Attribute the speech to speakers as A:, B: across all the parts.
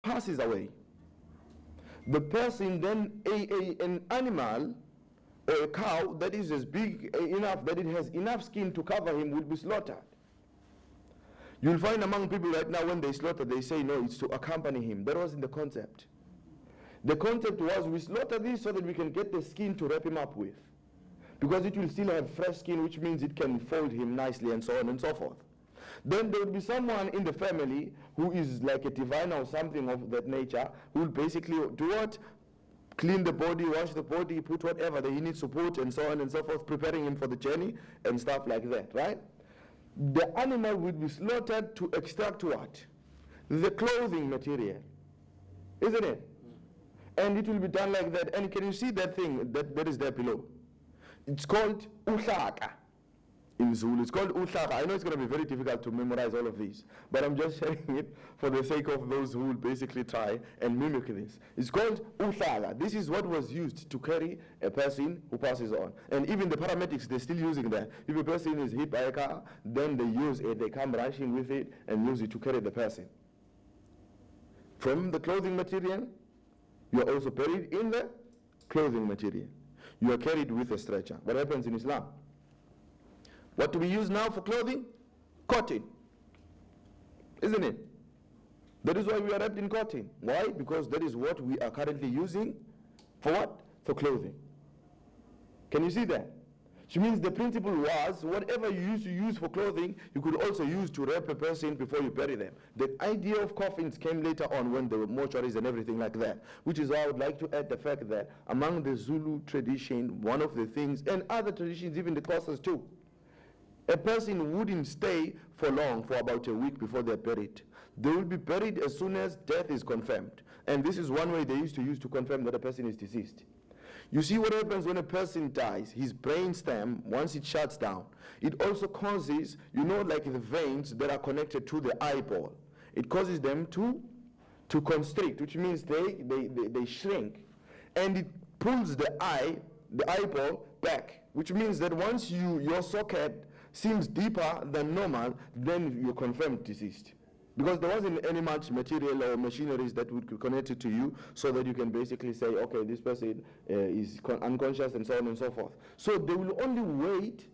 A: passes away, the person then, an animal or a cow that is as big enough that it has enough skin to cover him will be slaughtered. You'll find among people right now when they slaughter, they say no, it's to accompany him. That wasn't the concept. The concept was we slaughter this so that we can get the skin to wrap him up with. Because it will still have fresh skin, which means it can fold him nicely and so on and so forth. Then there will be someone in the family who is like a diviner or something of that nature, who will basically do what? Clean the body, wash the body, put whatever that he needs to put and so on and so forth, preparing him for the journey and stuff like that, right? The animal will be slaughtered to extract what? The clothing material, isn't it? And it will be done like that. And can you see that thing that is there below? It's called uhlaka in Zulu. It's called uhlaka. I know it's going to be very difficult to memorize all of these, but I'm just sharing it for the sake of those who will basically try and mimic this. It's called uhlaka. This is what was used to carry a person who passes on. And even the paramedics, they're still using that. If a person is hit by a car, then they use it, they come rushing with it and use it to carry the person. From the clothing material, you are also buried in the clothing material. You are carried with a stretcher. What happens in Islam? What do we use now for clothing? Cotton. Isn't it? That is why we are wrapped in cotton. Why? Because that is what we are currently using for what? For clothing. Can you see that? Which means the principle was whatever you used to use for clothing, you could also use to wrap a person before you bury them. The idea of coffins came later on when there were mortuaries and everything like that, which is why I would like to add the fact that among the Zulu tradition, one of the things, and other traditions, even the Xhosas too, a person wouldn't stay for long, for about a week before they're buried. They will be buried as soon as death is confirmed. And this is one way they used to use to confirm that a person is deceased. You see what happens when a person dies, his brainstem, once it shuts down, it also causes, you know, like the veins that are connected to the eyeball. It causes them to constrict, which means they shrink. And it pulls the eyeball back, which means that once your socket seems deeper than normal, then you're confirmed deceased. Because there wasn't any much material or machineries that would connect it to you so that you can basically say, okay, this person is unconscious and so on and so forth. So they will only wait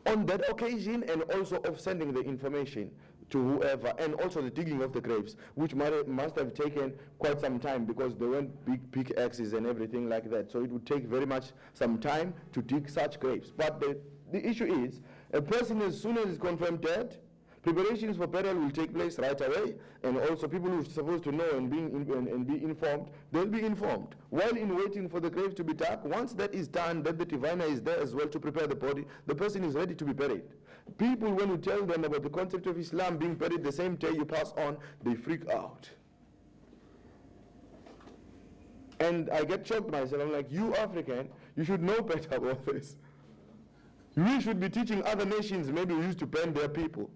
A: on that occasion and also of sending the information to whoever, and also the digging of the graves, which must have taken quite some time because there weren't big pickaxes and everything like that. So it would take very much some time to dig such graves. But the issue is, a person as soon as is confirmed dead, preparations for burial will take place right away, and also people who are supposed to know and be informed, they'll be informed. While in waiting for the grave to be dug, once that is done, that the diviner is there as well to prepare the body, the person is ready to be buried. People, when you tell them about the concept of Islam being buried the same day you pass on, they freak out. And I get shocked myself. I'm like, you African, you should know better about this. We should be teaching other nations, maybe we used to burn their people,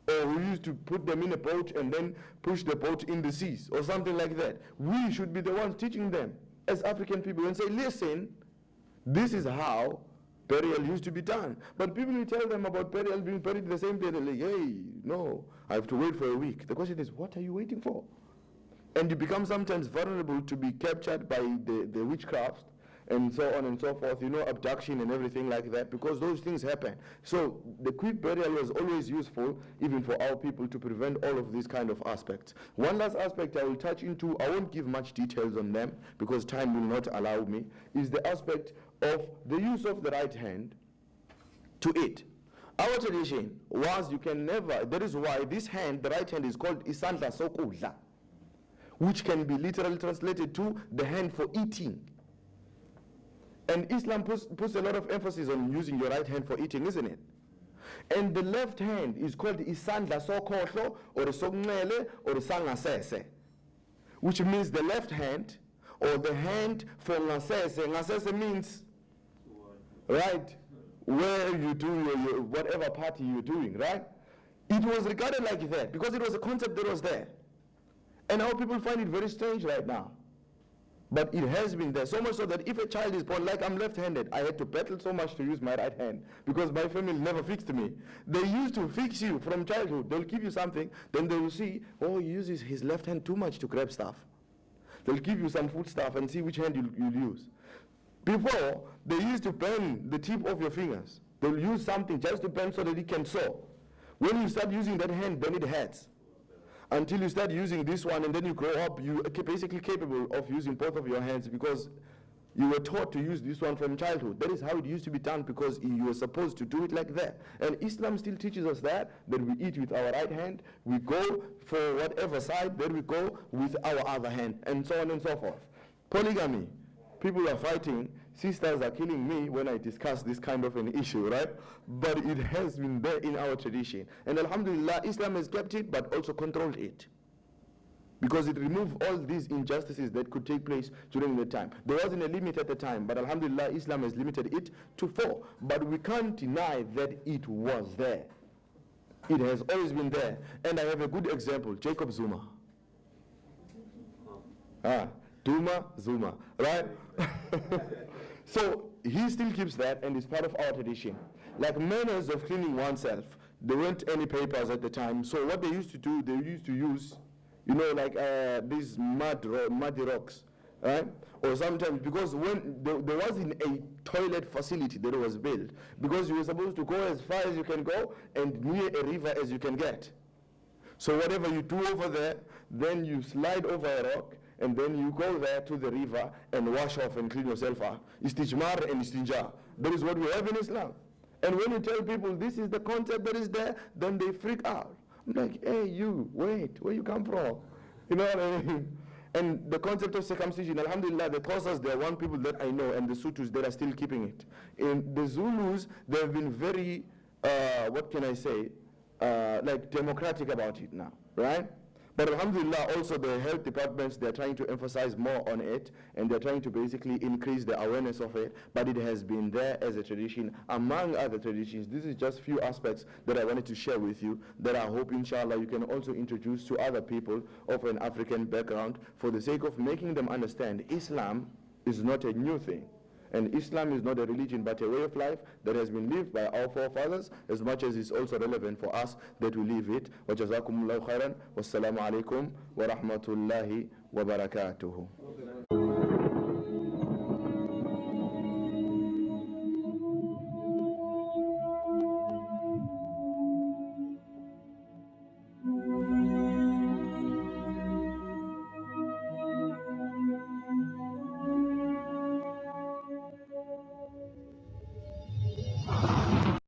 A: or we used to put them in a boat and then push the boat in the seas, or something like that. We should be the ones teaching them as African people and say, listen, this is how burial used to be done. But people, you tell them about burial being buried the same day, they're like, hey, no, I have to wait for a week. The question is, what are you waiting for? And you become sometimes vulnerable to be captured by the witchcraft and so on and so forth, you know, abduction and everything like that, because those things happen. So the quick burial was always useful, even for our people, to prevent all of these kind of aspects. One last aspect I will touch into, I won't give much details on them because time will not allow me, is the aspect of the use of the right hand to eat. Our tradition was you can never, that is why this hand, the right hand, is called isandla sokudla, which can be literally translated to the hand for eating. And Islam puts a lot of emphasis on using your right hand for eating, isn't it? And the left hand is called isandla sokhohlo, or sokunxele, or sangasese, which means the left hand, or the hand for ngasese. Ngasese means, right, where you do your whatever party you're doing, right? It was regarded like that because it was a concept that was there. And our people find it very strange right now. But it has been there, so much so that if a child is born, like I'm left-handed, I had to battle so much to use my right hand because my family never fixed me. They used to fix you from childhood. They'll give you something, then they will see, oh, he uses his left hand too much to grab stuff. They'll give you some food stuff and see which hand you'll use. Before, they used to bend the tip of your fingers. They'll use something just to bend so that it can sew. When you start using that hand, then it hurts. Until you start using this one, and then you grow up, you are basically capable of using both of your hands because you were taught to use this one from childhood. That is how it used to be done because you were supposed to do it like that. And Islam still teaches us that we eat with our right hand, we go for whatever side, then we go with our other hand, and so on and so forth. Polygamy. People are fighting, sisters are killing me when I discuss this kind of an issue, right? But it has been there in our tradition. And alhamdulillah, Islam has kept it, but also controlled it. Because it removed all these injustices that could take place during the time. There wasn't a limit at the time, but alhamdulillah, Islam has limited it to 4. But we can't deny that it was there. It has always been there. And I have a good example, Jacob Zuma. Duma, Zuma, right? So he still keeps that and it's part of our tradition. Like manners of cleaning oneself, there weren't any papers at the time. So what they used to do, they used to use, you know, like these muddy rocks, right? Or sometimes, because when there wasn't a toilet facility that was built, because you were supposed to go as far as you can go and near a river as you can get. So whatever you do over there, then you slide over a rock, and then you go there to the river and wash off and clean yourself up. Istijmar and istinja. That is what we have in Islam. And when you tell people this is the concept that is there, then they freak out. I'm like, hey, you, wait, where you come from? You know what I mean? And the concept of circumcision, alhamdulillah, the Xhosas, they are one people that I know, and the Sutus, they are still keeping it. In the Zulus, they have been very, what can I say, like democratic about it now, right? But alhamdulillah, also the health departments, they're trying to emphasize more on it, and they're trying to basically increase the awareness of it, but it has been there as a tradition among other traditions. This is just few aspects that I wanted to share with you that I hope inshallah you can also introduce to other people of an African background for the sake of making them understand Islam is not a new thing. And Islam is not a religion but a way of life that has been lived by our forefathers as much as it's also relevant for us that we live it. وَجَزَاكُمُ اللَّهُ خَيْرًا وَالسَّلَامُ عَلَيْكُمْ وَرَحْمَةُ اللَّهِ وَبَرَكَاتُهُ.